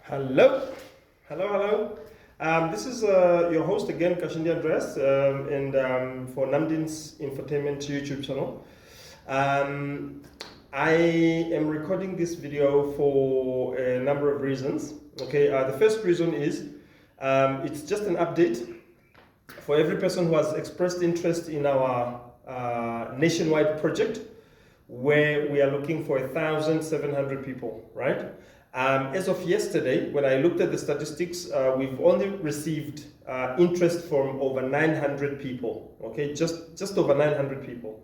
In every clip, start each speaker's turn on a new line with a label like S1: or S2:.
S1: Hello, hello. This is your host again, Kashindi Andreas, and for Namdins Infotainment YouTube channel. I am recording this video for a number of reasons. Okay, the first reason is it's just an update for every person who has expressed interest in our nationwide project, where we are looking for 1,700 people, right? As of yesterday, when I looked at the statistics, we've only received interest from over 900 people, okay? Just over 900 people,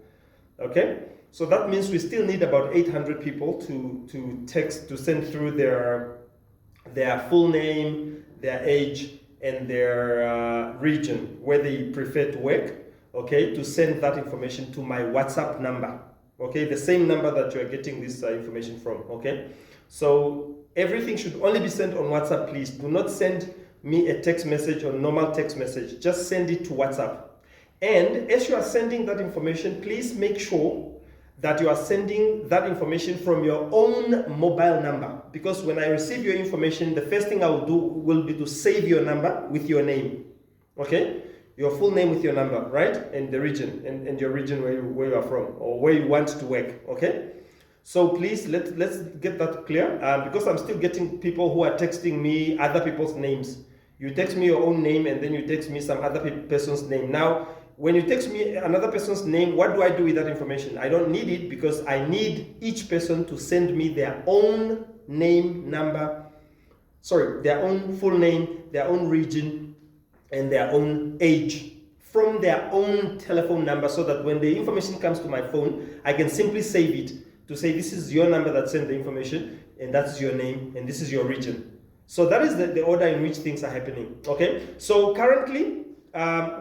S1: okay? So that means we still need about 800 people to send through their full name, their age, and their region, where they prefer to work, okay, to send that information to my WhatsApp number, okay, the same number that you are getting this information from, okay? So everything should only be sent on WhatsApp, please. Do not send me a text message or normal text message. Just send it to WhatsApp. And as you are sending that information, please make sure that you are sending that information from your own mobile number. Because when I receive your information, the first thing I will do will be to save your number with your name. Okay? Your full name with your number, right? And the region, and your region where you are from, or where you want to work. Okay? So please, let's get that clear, because I'm still getting people who are texting me other people's names. You text me your own name and then you text me some other person's name. Now, when you text me another person's name, what do I do with that information? I don't need it, because I need each person to send me their own name, their own full name, their own region, and their own age from their own telephone number, so that when the information comes to my phone, I can simply save it to say this is your number that sent the information, and that's your name, and this is your region. So that is the order in which things are happening. Okay. So currently,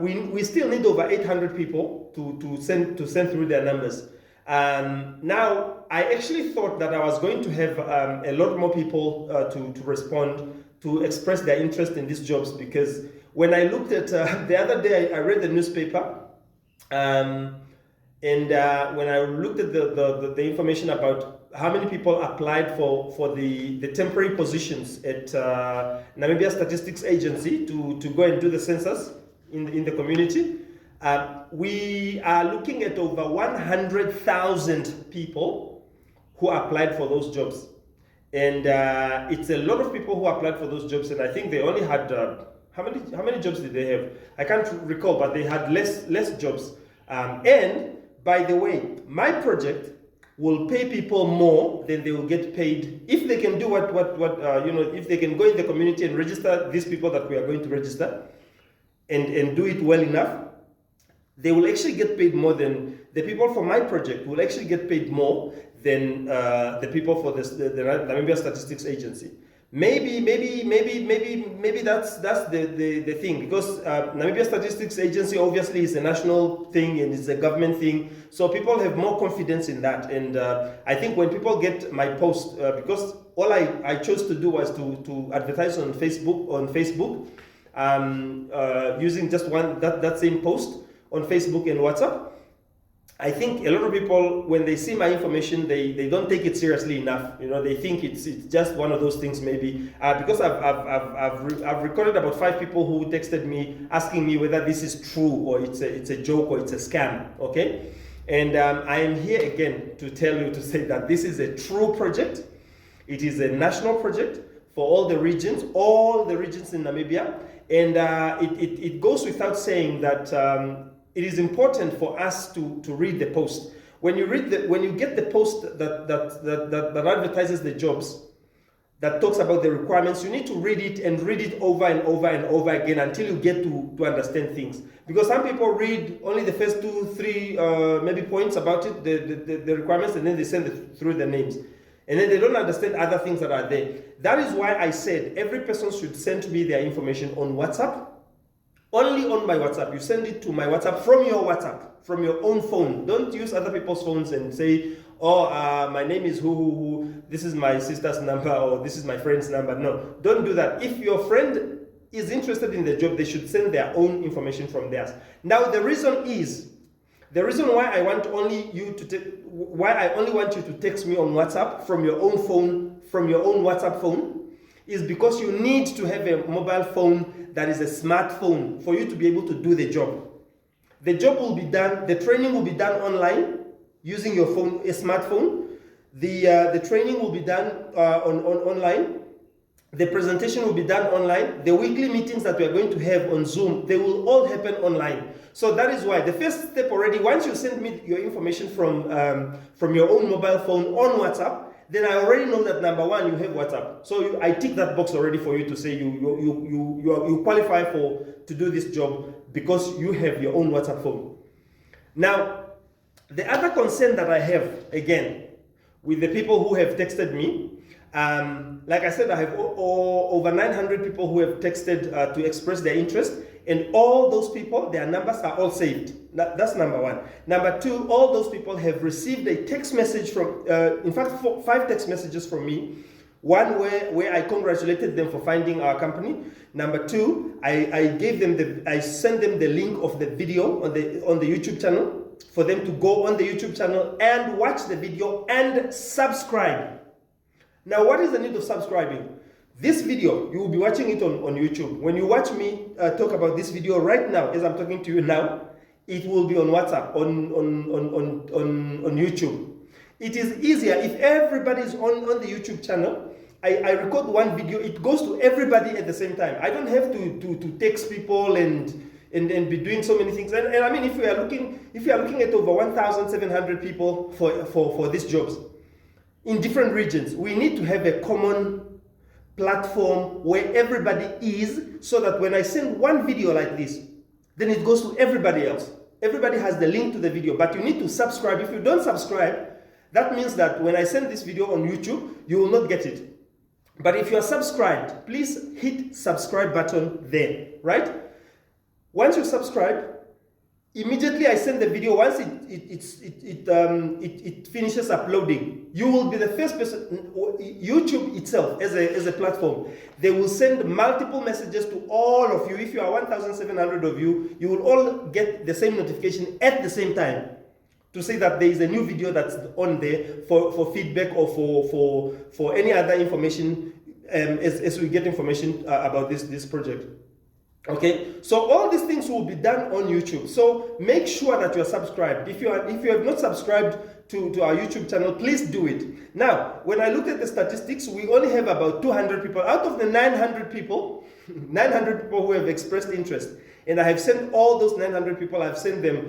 S1: we still need over 800 people to send through their numbers. Now, I actually thought that I was going to have a lot more people to respond, to express their interest in these jobs, because when I looked at the other day, I read the newspaper. And when I looked at the information about how many people applied for the temporary positions at Namibia Statistics Agency to go and do the census in the community, we are looking at over 100,000 people who applied for those jobs. And it's a lot of people who applied for those jobs, and I think they only had, how many jobs did they have? I can't recall, but they had less jobs. And by the way, my project will pay people more than they will get paid if they can do if they can go in the community and register these people that we are going to register, and do it well enough. They will actually get paid more than the people for my project will actually get paid more than the people for the Namibia Statistics Agency. Maybe that's the thing, because Namibia Statistics Agency obviously is a national thing and it's a government thing, so people have more confidence in that. And I think when people get my post, because all I chose to do was to advertise on Facebook, using just that same post on Facebook and WhatsApp. I think a lot of people, when they see my information, they don't take it seriously enough. You know, they think it's just one of those things, maybe. Because I've recorded about 5 people who texted me asking me whether this is true, or it's a joke, or it's a scam. Okay, and I am here again to tell you, to say that this is a true project. It is a national project for all the regions in Namibia, and it goes without saying that. It is important for us to read the post. When you get the post that advertises the jobs, that talks about the requirements, you need to read it over and over and over again until you get to understand things. Because some people read only the first 2-3 maybe points about it, the requirements, and then they send through the names. And then they don't understand other things that are there. That is why I said every person should send me their information on WhatsApp. Only on my WhatsApp. You send it to my WhatsApp from your own phone. Don't use other people's phones and say, oh, my name is who, this is my sister's number, or this is my friend's number. No, don't do that. If your friend is interested in the job, they should send their own information from theirs. Now, the reason why I want only you to text me on WhatsApp from your own phone, from your own WhatsApp phone, is because you need to have a mobile phone that is a smartphone for you to be able to do the job. The job will be done, the training will be done online using your phone, a smartphone. The training will be done online. The presentation will be done online. The weekly meetings that we are going to have on Zoom, they will all happen online. So that is why the first step already, once you send me your information from your own mobile phone on WhatsApp, then I already know that number one, you have WhatsApp. So I tick that box already for you to say you qualify to do this job because you have your own WhatsApp phone. Now, the other concern that I have, again, with the people who have texted me, like I said, I have over 900 people who have texted to express their interest, and all those people, their numbers are all saved. That's number one. Number two, all those people have received a text message from, in fact, 5 text messages from me. One where I congratulated them for finding our company. Number two, I sent them the link of the video on the YouTube channel for them to go on the YouTube channel and watch the video and subscribe. Now, what is the need of subscribing? This video, you will be watching it on YouTube. When you watch me talk about this video right now, as I'm talking to you now, it will be on WhatsApp, on YouTube. It is easier if everybody is on the YouTube channel. I record one video, it goes to everybody at the same time. I don't have to text people and be doing so many things. And I mean, if you are looking at over 1,700 people for these jobs in different regions, we need to have a common platform where everybody is, so that when I send one video like this, then it goes to everybody else. Everybody has the link to the video, but you need to subscribe. If you don't subscribe, that means that when I send this video on YouTube, you will not get it. But if you are subscribed, please hit subscribe button there, right? Once you subscribe, immediately I send the video. Once it finishes uploading, you will be the first person. YouTube itself, as a platform, they will send multiple messages to all of you. If you are 1,700 of you, you will all get the same notification at the same time to say that there is a new video that's on there for feedback or for any other information as we get information about this project. Okay, so all these things will be done on YouTube. So make sure that you are subscribed. If you have not subscribed to our YouTube channel, please do it. Now, when I looked at the statistics, we only have about 200 people out of the 900 people who have expressed interest. And I have sent all those 900 people. I've sent them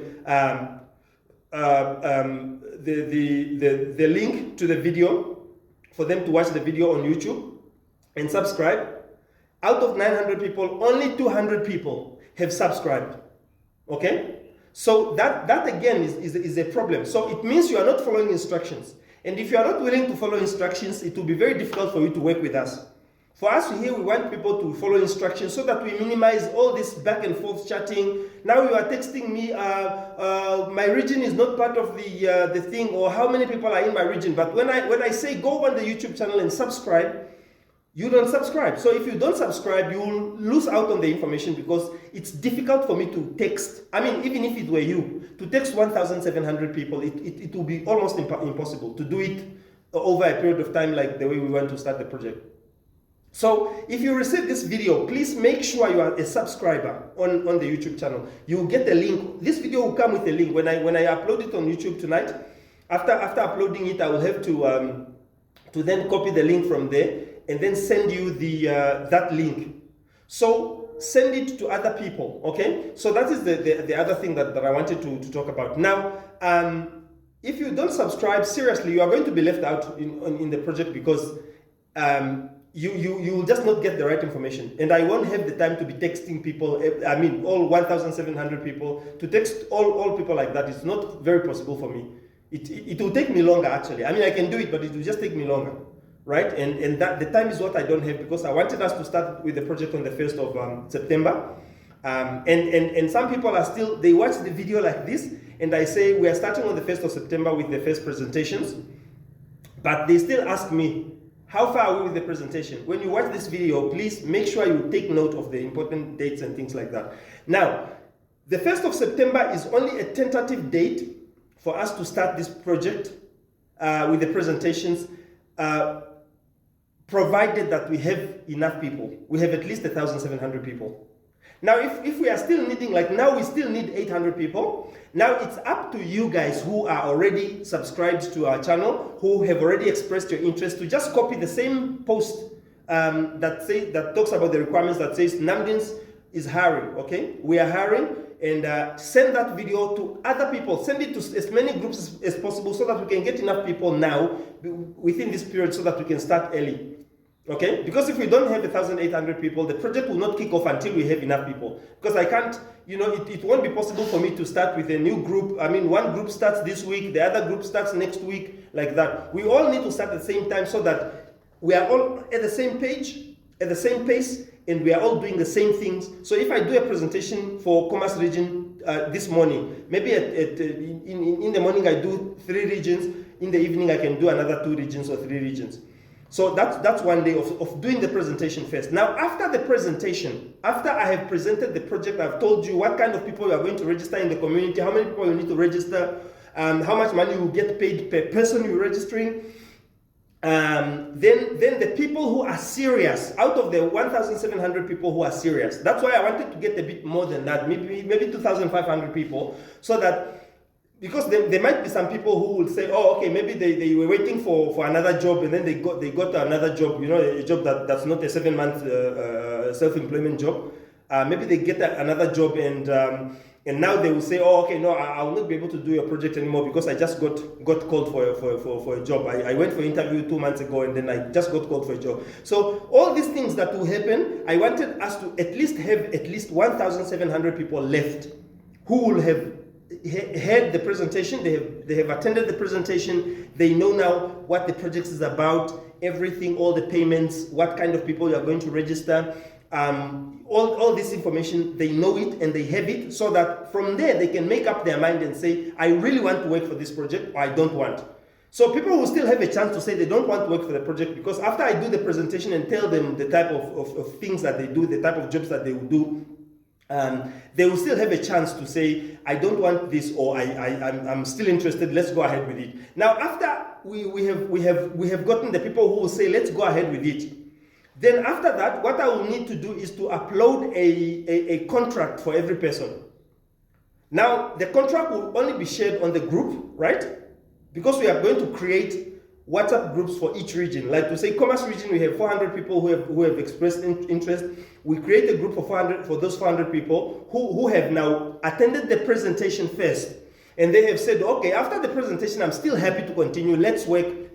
S1: the link to the video for them to watch the video on YouTube and subscribe. Out of 900 people, only 200 people have subscribed. Okay? So that again is a problem. So it means you are not following instructions. And if you are not willing to follow instructions, it will be very difficult for you to work with us. For us here, we want people to follow instructions so that we minimize all this back and forth chatting. Now you are texting me, my region is not part of the thing, or how many people are in my region. But when I say go on the YouTube channel and subscribe, you don't subscribe. So if you don't subscribe, you will lose out on the information, because it's difficult for me to text. I mean, even if it were you, to text 1,700 people, it will be almost impossible to do it over a period of time like the way we want to start the project. So if you receive this video, please make sure you are a subscriber on the YouTube channel. You will get a link. This video will come with a link. When I upload it on YouTube tonight, after uploading it, I will have to then copy the link from there and then send you that link. So send it to other people, okay? So that is the other thing that I wanted to talk about. Now, if you don't subscribe, seriously, you are going to be left out in the project, because you will just not get the right information. And I won't have the time to be texting people, I mean, all 1,700 people, to text all people like that. It's not very possible for me. It will take me longer, actually. I mean, I can do it, but it will just take me longer. Right, and that the time is what I don't have, because I wanted us to start with the project on the 1st of September, and some people are still, they watch the video like this, and I say we are starting on the 1st of September with the first presentations, but they still ask me, how far are we with the presentation? When you watch this video, please make sure you take note of the important dates and things like that. Now, the 1st of September is only a tentative date for us to start this project with the presentations. provided that we have enough people. We have at least 1,700 people. Now, if we are still needing, like now we still need 800 people, now it's up to you guys who are already subscribed to our channel, who have already expressed your interest, to just copy the same post that talks about the requirements, that says Namdins is hiring, okay? We are hiring, and send that video to other people. Send it to as many groups as possible so that we can get enough people now within this period so that we can start early. Okay, because if we don't have 1,800 people, the project will not kick off until we have enough people. Because I can't, it won't be possible for me to start with a new group. I mean, one group starts this week, the other group starts next week, like that. We all need to start at the same time so that we are all at the same page, at the same pace, and we are all doing the same things. So if I do a presentation for Commerce region this morning, maybe in the morning I do 3 regions, in the evening I can do another 2 regions or 3 regions. So that's one day of doing the presentation first. Now, after the presentation, after I have presented the project, I've told you what kind of people you are going to register in the community, how many people you need to register, how much money you will get paid per person you're registering. Then the people who are serious, out of the 1,700 people who are serious, that's why I wanted to get a bit more than that, maybe 2,500 people, so that, because there might be some people who will say, oh, okay, maybe they were waiting for another job, and then they got another job, a job that's not a 7-month self-employment job. Maybe they get another job, and now they will say, oh, okay, no, I will not be able to do your project anymore because I just got called for a job. I went for interview 2 months ago, and then I just got called for a job. So all these things that will happen, I wanted us to at least have 1,700 people left who will have heard the presentation, they have attended the presentation, they know now what the project is about, everything, all the payments, what kind of people you are going to register, all this information, they know it and they have it, so that from there they can make up their mind and say, I really want to work for this project, or I don't want. So people will still have a chance to say they don't want to work for the project, because after I do the presentation and tell them the type of things that they do, the type of jobs that they will do, they will still have a chance to say, I don't want this, or I'm still interested, let's go ahead with it. Now, after we have gotten the people who will say, let's go ahead with it, then after that, what I will need to do is to upload a contract for every person. Now, the contract will only be shared on the group, right? Because we are going to create WhatsApp groups for each region. Like to say, Commerce region, we have 400 people who have expressed interest. We create a group for those 400 people who have now attended the presentation first, and they have said, okay, after the presentation, I'm still happy to continue. Let's work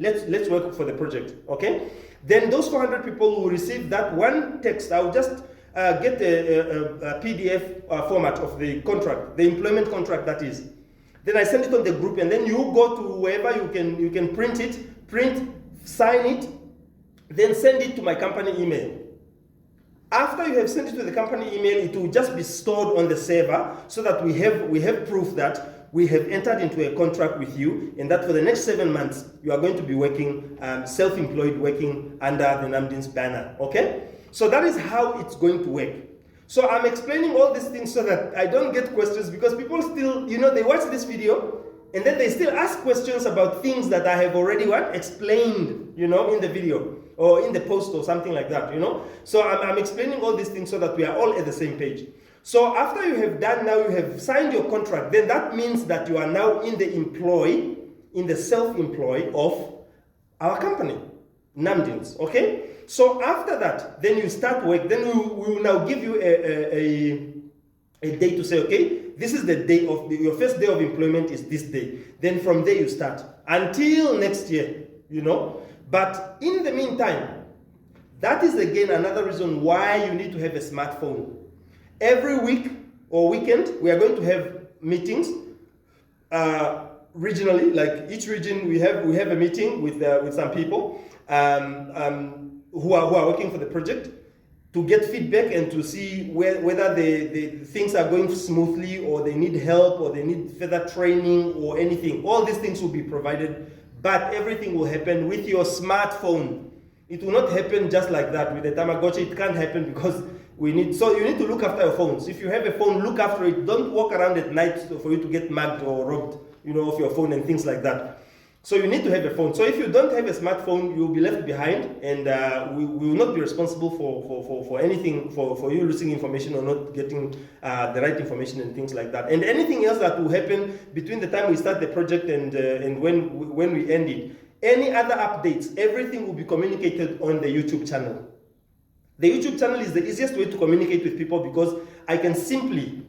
S1: for the project. Okay. Then those 400 people will receive that one text. I'll just get a PDF format of the contract, the employment contract, that is. Then I send it on the group, and then you go to wherever you can print it, sign it, then send it to my company email. After you have sent it to the company email, it will just be stored on the server, so that we have proof that we have entered into a contract with you, and that for the next 7 months you are going to be working self-employed, working under the Namdins banner. Okay, so that is how it's going to work. So I'm explaining all these things so that I don't get questions, because people still, they watch this video and then they still ask questions about things that I have already explained, in the video or in the post or something like that, So I'm explaining all these things so that we are all at the same page. So after you have done, now you have signed your contract, then that means that you are now in the self-employ of our company, Namdins, okay? So after that, then you start work. Then we will now give you a day to say, okay, this is the day of your first day of employment is this day. Then from there you start until next year, But in the meantime, that is again another reason why you need to have a smartphone. Every week or weekend, we are going to have meetings regionally. Like each region, we have a meeting with some people. Who are working for the project, to get feedback and to see whether the things are going smoothly, or they need help, or they need further training or anything. All these things will be provided, but everything will happen with your smartphone. It will not happen just like that with the Tamagotchi. It can't happen because you need to look after your phones. If you have a phone, look after it. Don't walk around at night for you to get mugged or robbed, off your phone and things like that. So you need to have a phone. So if you don't have a smartphone, you will be left behind, and we will not be responsible for anything, for you losing information or not getting the right information and things like that. And anything else that will happen between the time we start the project and when we end it, any other updates, everything will be communicated on the YouTube channel. The YouTube channel is the easiest way to communicate with people because I can simply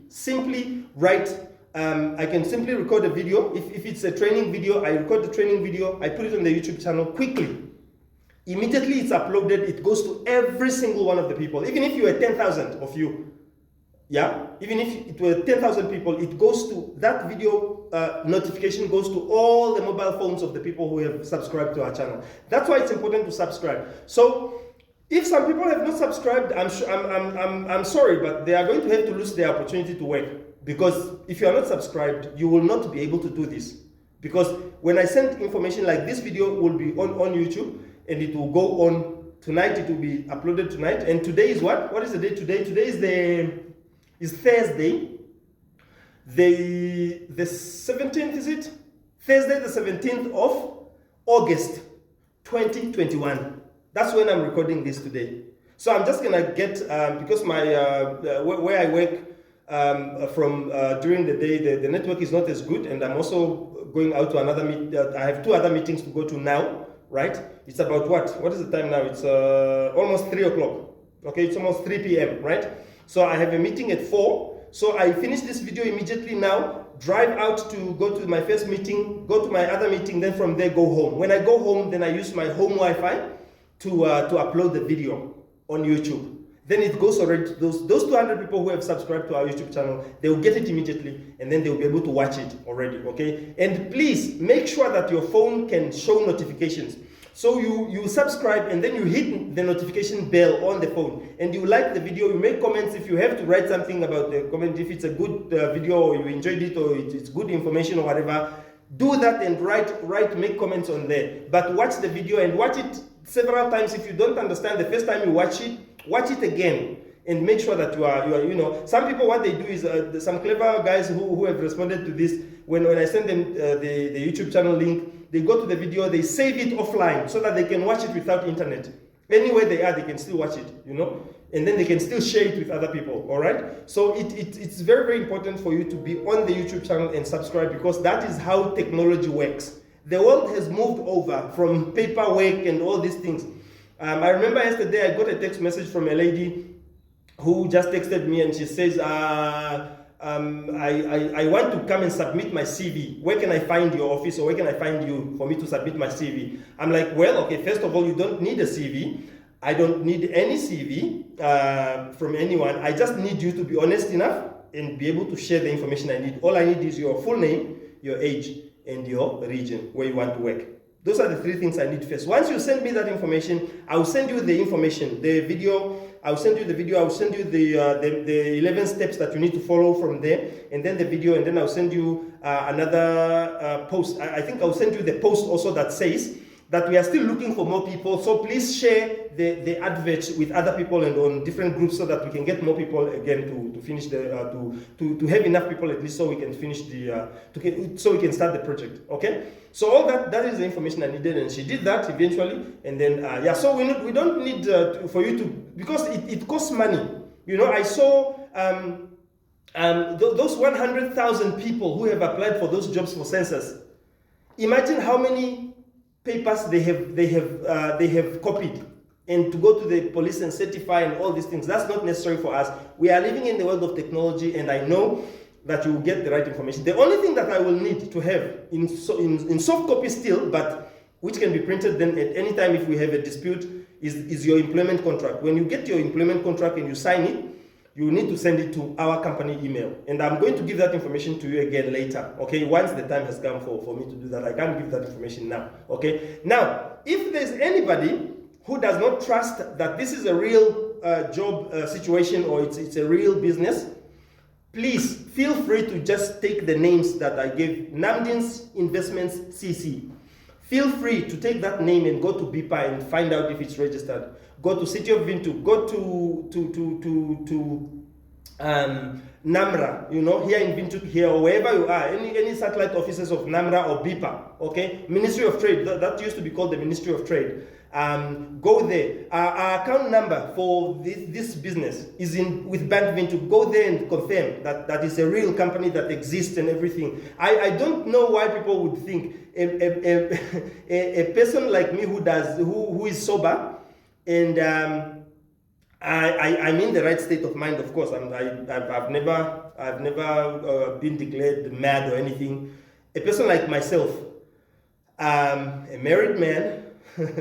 S1: write. I can simply record a video. If it's a training video, I record the training video, I put it on the YouTube channel quickly. Immediately it's uploaded, it goes to every single one of the people. Even if you were 10,000 of you, yeah? Even if it were 10,000 people, it goes to, that video notification goes to all the mobile phones of the people who have subscribed to our channel. That's why it's important to subscribe. So, if some people have not subscribed, I'm sorry, but they are going to have to lose their opportunity to work. Because if you are not subscribed, you will not be able to do this. Because when I send information like this video will be on YouTube and it will go on tonight, it will be uploaded tonight. And today is what? What is the day today? Today is Thursday. The 17th, is it? Thursday the 17th of August 2021. That's when I'm recording this today. So I'm just gonna get, because my, where I work, during the day, the network is not as good, and I'm also going out to another meet. I have 2 other meetings to go to now, right? It's about what is the time now? It's almost 3 o'clock. Okay, it's almost 3 p.m., right? So I have a meeting at 4. So I finish this video immediately now, drive out to go to my first meeting, go to my other meeting, then from there go home. When I go home, then I use my home Wi-Fi to upload the video on YouTube. Then it goes already to those 200 people who have subscribed to our YouTube channel. They will get it immediately, and then they will be able to watch it already, okay? And please make sure that your phone can show notifications. So you subscribe, and then you hit the notification bell on the phone, and you like the video, you make comments. If you have to write something about the comment, if it's a good video, or you enjoyed it, or it's good information or whatever, do that and make comments on there. But watch the video and watch it several times. If you don't understand the first time you watch it again and make sure that you are, you know, some people, what they do is, some clever guys who have responded to this, when I send them the YouTube channel link, they go to the video, they save it offline so that they can watch it without internet. Anywhere they are, they can still watch it, you know, and then they can still share it with other people, all right? So it's very, very important for you to be on the YouTube channel and subscribe, because that is how technology works. The world has moved over from paperwork and all these things. I remember yesterday I got a text message from a lady who just texted me, and she says, I want to come and submit my CV. Where can I find your office, or where can I find you for me to submit my CV? I'm like, well, okay, first of all, you don't need a CV. I don't need any CV from anyone. I just need you to be honest enough and be able to share the information I need. All I need is your full name, your age, and your region where you want to work. Those are the 3 things I need first. Once you send me that information, I will send you the information, the video. I'll send you the video. I'll send you the 11 steps that you need to follow from there, and then the video, and then I'll send you another post. I think I'll send you the post also that says that we are still looking for more people. So please share the adverts with other people and on different groups so that we can get more people again to finish the to have enough people at least so we can finish the so we can start the project. Okay. So all that is the information I needed, and she did that eventually. And then yeah, so we don't need for you to, because it costs money. You know, I saw those 100,000 people who have applied for those jobs for census. Imagine how many papers they have copied, and to go to the police and certify and all these things. That's not necessary for us. We are living in the world of technology, and I know that you will get the right information. The only thing that I will need to have in soft copy still, but which can be printed then at any time if we have a dispute, is your employment contract. When you get your employment contract and you sign it, you need to send it to our company email. And I'm going to give that information to you again later, okay? Once the time has come for me to do that. I can't give that information now, okay? Now, if there's anybody who does not trust that this is a real job situation, or it's a real business, please feel free to just take the names that I gave, Namdins Investments CC. Feel free to take that name and go to BIPA and find out if it's registered. Go to City of Vintu, go to NAMRA, here in Windhoek, here or wherever you are, any satellite offices of NAMRA or BIPA, okay, Ministry of Trade, that used to be called the Ministry of Trade. Go there. Our account number for this business is with Bank Windhoek. Go there and confirm that is a real company that exists and everything. I don't know why people would think a person like me who is sober and I'm in the right state of mind, of course. I've never been declared mad or anything. A person like myself, a married man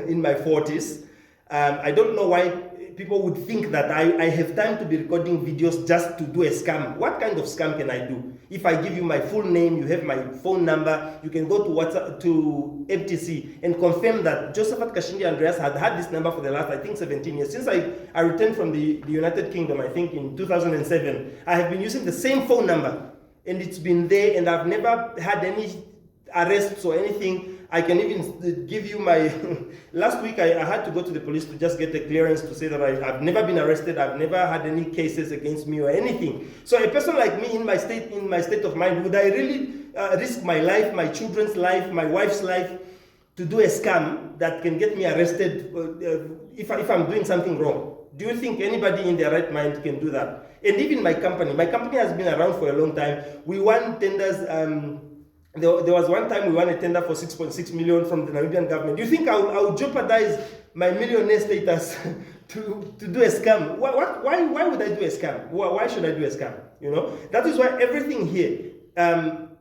S1: in my 40s. I don't know why people would think that I have time to be recording videos just to do a scam. What kind of scam can I do? If I give you my full name, you have my phone number, you can go to WhatsApp, to MTC and confirm that Josephat Kashindi Andreas had this number for the last, I think, 17 years. Since I returned from the United Kingdom, I think in 2007, I have been using the same phone number and it's been there and I've never had any arrests or anything. I can even give you my, last week I had to go to the police to just get a clearance to say that I've never been arrested, I've never had any cases against me or anything. So a person like me in my state of mind, would I really risk my life, my children's life, my wife's life to do a scam that can get me arrested if I'm doing something wrong? Do you think anybody in their right mind can do that? And even my company has been around for a long time. We won tenders. There was one time we won a tender for 6.6 million from the Namibian government. Do you think I would jeopardize my millionaire status to do a scam? Why would I do a scam? Why should I do a scam? That is why everything here,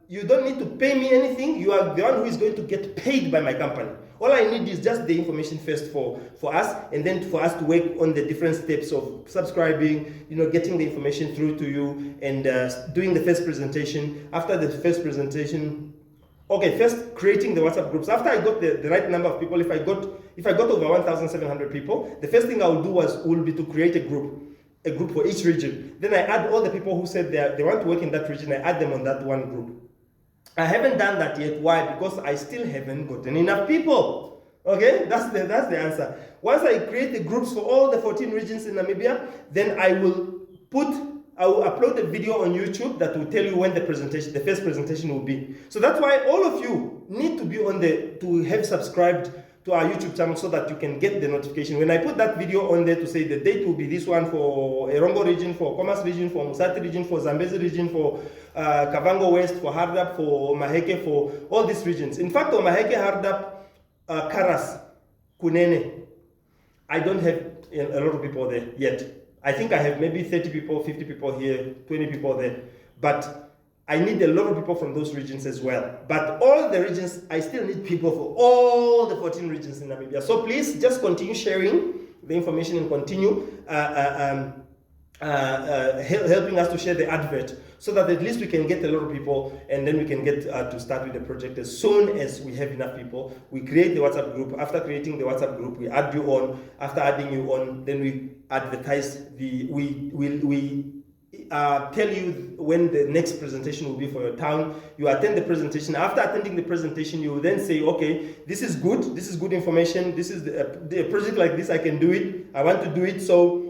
S1: you don't need to pay me anything. You are the one who is going to get paid by my company. All I need is just the information first for us, and then for us to work on the different steps of subscribing, getting the information through to you, and doing the first presentation. After the first presentation, first creating the WhatsApp groups. After I got the right number of people, if I got over 1,700 people, the first thing I will do will be to create a group for each region. Then I add all the people who said they want to work in that region. I add them on that one group. I haven't done that yet. Why? Because I still haven't gotten enough people. Okay, that's the answer. Once I create the groups for all the 14 regions in Namibia, then I will upload a video on YouTube that will tell you when the first presentation will be. So that's why all of you need to be to have subscribed to our YouTube channel so that you can get the notification. When I put that video on there to say the date will be this one for Erongo region, for Commerce region, for Musati region, for Zambezi region, for Kavango West, for Hardap, for Maheke, for all these regions. In fact, on Maheke, Hardap, Karas, Kunene, I don't have a lot of people there yet. I think I have maybe 30 people, 50 people here, 20 people there. But I need a lot of people from those regions as well. But all the regions, I still need people for all the 14 regions in Namibia. So please just continue sharing the information and continue helping us to share the advert so that at least we can get a lot of people, and then we can get to start with the project as soon as we have enough people. We create the WhatsApp group. After creating the WhatsApp group, we add you on. After adding you on, then we advertise we tell you when the next presentation will be for your town. You attend the presentation. After attending the presentation, you will then say, okay, this is good information, this is the project like this, I can do it, I want to do it, so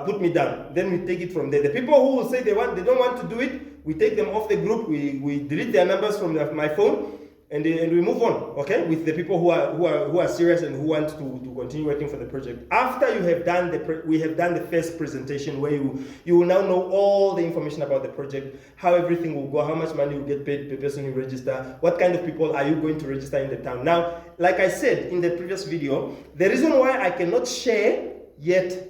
S1: put me down. Then we take it from there. The people who will say they don't want to do it, we take them off the group, we delete their numbers from my phone, and we move on, okay, with the people who are serious and who want to continue working for the project. After you have done we have done the first presentation where you will now know all the information about the project, how everything will go, how much money you get paid per person you register, what kind of people are you going to register in the town. Now, like I said in the previous video, the reason why I cannot share yet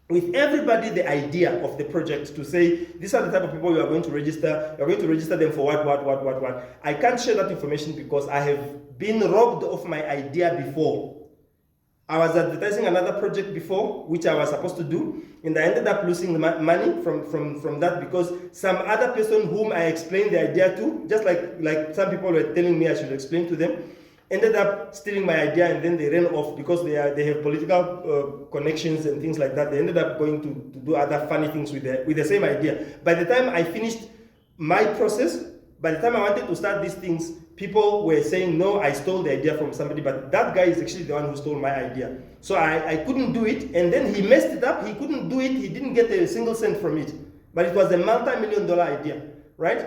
S1: with everybody the idea of the project to say, these are the type of people you are going to register, you're going to register them for what. I can't share that information because I have been robbed of my idea before. I was advertising another project before, which I was supposed to do, and I ended up losing money from that because some other person whom I explained the idea to, just like some people were telling me I should explain to them, ended up stealing my idea, and then they ran off because they have political connections and things like that. They ended up going to do other funny things with the same idea. By the time I finished my process, by the time I wanted to start these things, people were saying, no, I stole the idea from somebody, but that guy is actually the one who stole my idea. So I couldn't do it, and then he messed it up. He couldn't do it. He didn't get a single cent from it, but it was a multi-million-dollar idea, right?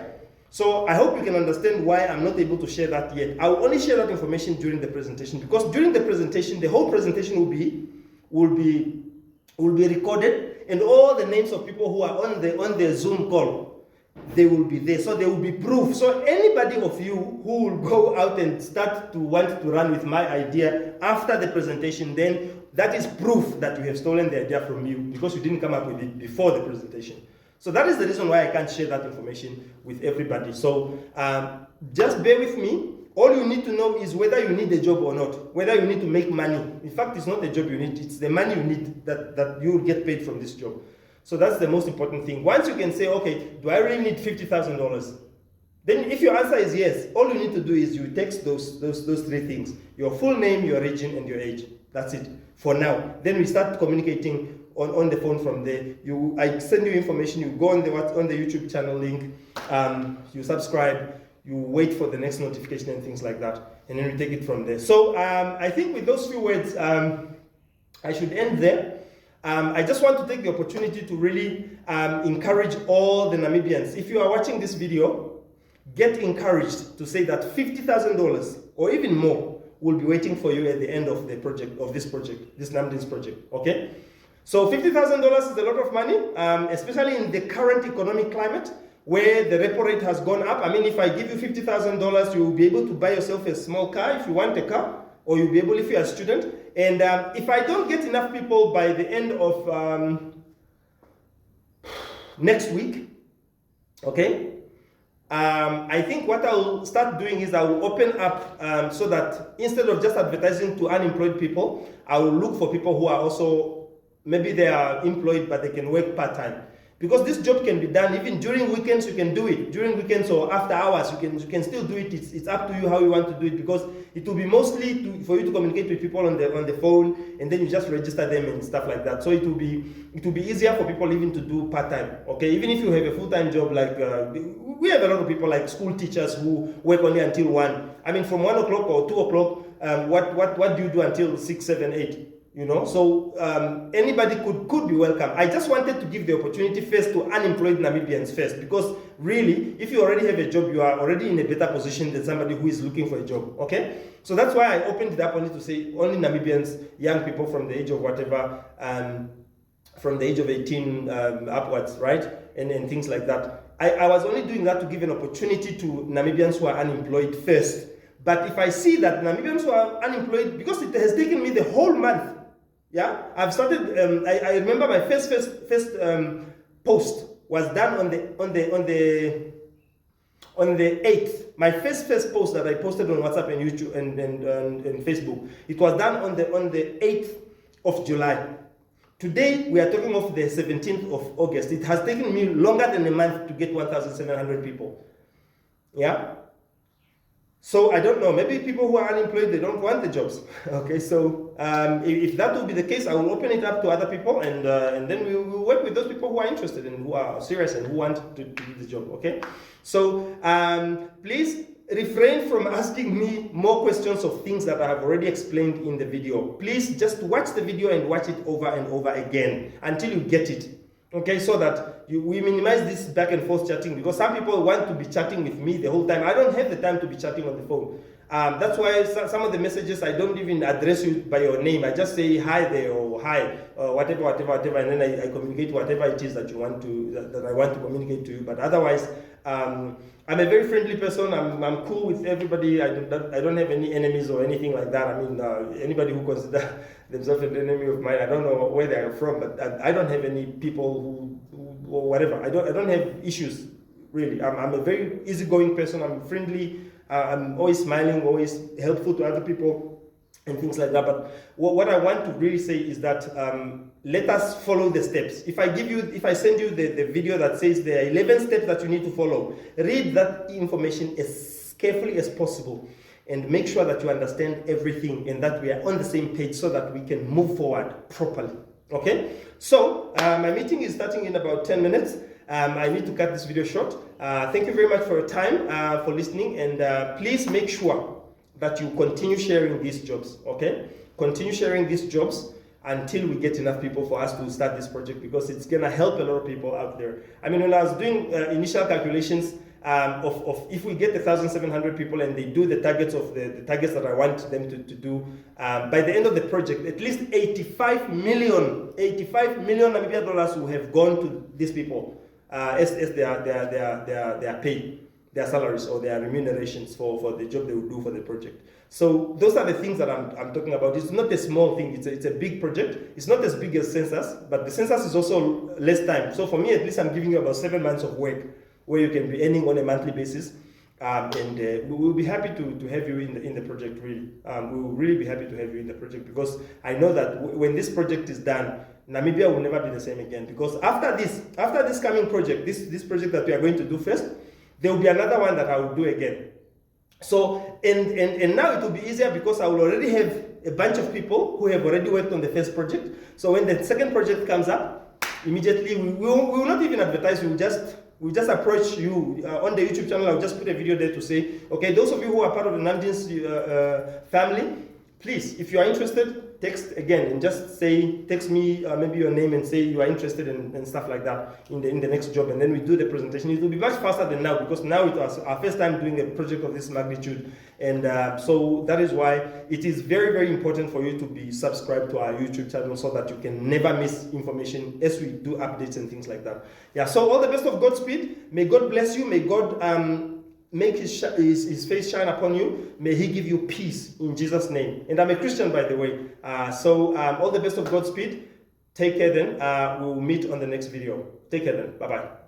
S1: So I hope you can understand why I'm not able to share that yet. I'll only share that information during the presentation, because during the presentation, the whole presentation will be recorded, and all the names of people who are on the Zoom call, they will be there. So there will be proof. So anybody of you who will go out and start to want to run with my idea after the presentation, then that is proof that you have stolen the idea from you, because you didn't come up with it before the presentation. So that is the reason why I can't share that information with everybody. So just bear with me. All you need to know is whether you need a job or not, whether you need to make money. In fact, it's not a job you need, it's the money you need that you will get paid from this job. So that's the most important thing. Once you can say, okay, do I really need $50,000? Then if your answer is yes, all you need to do is you text those three things: your full name, your region, and your age. That's it for now. Then we start communicating on the phone from there. I send you information, you go on the YouTube channel link, you subscribe, you wait for the next notification and things like that, and then we take it from there. So I think with those few words, I should end there. I just want to take the opportunity to really encourage all the Namibians. If you are watching this video, get encouraged to say that $50,000 or even more will be waiting for you at the end of the project, this Namdins project, okay? So $50,000 is a lot of money, especially in the current economic climate where the repo rate has gone up. I mean, if I give you $50,000, you'll be able to buy yourself a small car if you want a car, or you'll be able if you're a student. And if I don't get enough people by the end of next week, okay, I think what I'll start doing is I will open up so that instead of just advertising to unemployed people, I will look for people who are also, maybe they are employed but they can work part-time. Because this job can be done even during weekends. You can do it during weekends or after hours. You can still do it. It's up to you how you want to do it, because it will be mostly for you to communicate with people on the phone, and then you just register them and stuff like that. So it will be easier for people even to do part time. Okay, even if you have a full-time job, like we have a lot of people like school teachers who work only until 1. I mean, from 1 o'clock or 2 o'clock. What do you do until 6, 7, 8? You know, so anybody could be welcome. I just wanted to give the opportunity first to unemployed Namibians first, because really, if you already have a job, you are already in a better position than somebody who is looking for a job, okay? So that's why I opened it up only to say only Namibians, young people from the age of whatever, from the age of 18 upwards, right? And things like that. I was only doing that to give an opportunity to Namibians who are unemployed first. But if I see that Namibians who are unemployed, because it has taken me the whole month, yeah, I've started. I remember my first post was done on the 8th. My first post that I posted on WhatsApp and YouTube and Facebook. It was done on the 8th of July. Today we are talking of the 17th of August. It has taken me longer than a month to get 1,700 people. Yeah. So I don't know, maybe people who are unemployed, they don't want the jobs. Okay, so if that will be the case, I will open it up to other people, and then we will work with those people who are interested and who are serious and who want to do the job, okay? So please refrain from asking me more questions of things that I have already explained in the video. Please just watch the video and watch it over and over again until you get it. Okay, so that we minimize this back and forth chatting, because some people want to be chatting with me the whole time. I don't have the time to be chatting on the phone. That's why some of the messages, I don't even address you by your name. I just say hi there, or hi, or whatever, and then I communicate whatever it is that you want to, that I want to communicate to you. But otherwise, I'm a very friendly person. I'm cool with everybody. I don't have any enemies or anything like that. I mean, anybody who considers themselves an enemy of mine, I don't know where they are from, but I don't have any people who or whatever. I don't have issues, really. I'm a very easygoing person. I'm friendly. I'm always smiling, always helpful to other people and things like that. But what I want to really say is that let us follow the steps. If I send you the video that says there are 11 steps that you need to follow, read that information as carefully as possible and make sure that you understand everything and that we are on the same page so that we can move forward properly. Okay? So my meeting is starting in about 10 minutes. I need to cut this video short. Thank you very much for your time, for listening, and please make sure that you continue sharing these jobs, okay? Continue sharing these jobs until we get enough people for us to start this project, because it's gonna help a lot of people out there. I mean, when I was doing initial calculations of if we get 1,700 people and they do the targets of the targets that I want them to do, by the end of the project, at least 85 million Namibia dollars will have gone to these people as their pay, their salaries or their remunerations for the job they will do for the project. So those are the things that I'm talking about. It's not a small thing, it's a big project. It's not as big as census, but the census is also less time. So for me, at least I'm giving you about 7 months of work where you can be earning on a monthly basis. And we will be happy to have you in the project, really. We will really be happy to have you in the project, because I know that when this project is done, Namibia will never be the same again. Because after this coming project, this project that we are going to do first, there will be another one that I will do again. So, and now it will be easier because I will already have a bunch of people who have already worked on the first project. So when the second project comes up, immediately we will not even advertise, we'll just approach you on the YouTube channel. I'll just put a video there to say, okay, those of you who are part of the Namdins family, please, if you are interested, text again and just say, text me maybe your name and say you are interested and stuff like that in the next job, and then we do the presentation. It will be much faster than now, because now it was our first time doing a project of this magnitude, and so that is why it is very, very important for you to be subscribed to our YouTube channel so that you can never miss information as we do updates and things like that. Yeah, so all the best of Godspeed. May God bless you. May God make his face shine upon you. May he give you peace in Jesus' name. And I'm a Christian, by the way. So all the best of Godspeed. Take care then. We'll meet on the next video. Take care then. Bye-bye.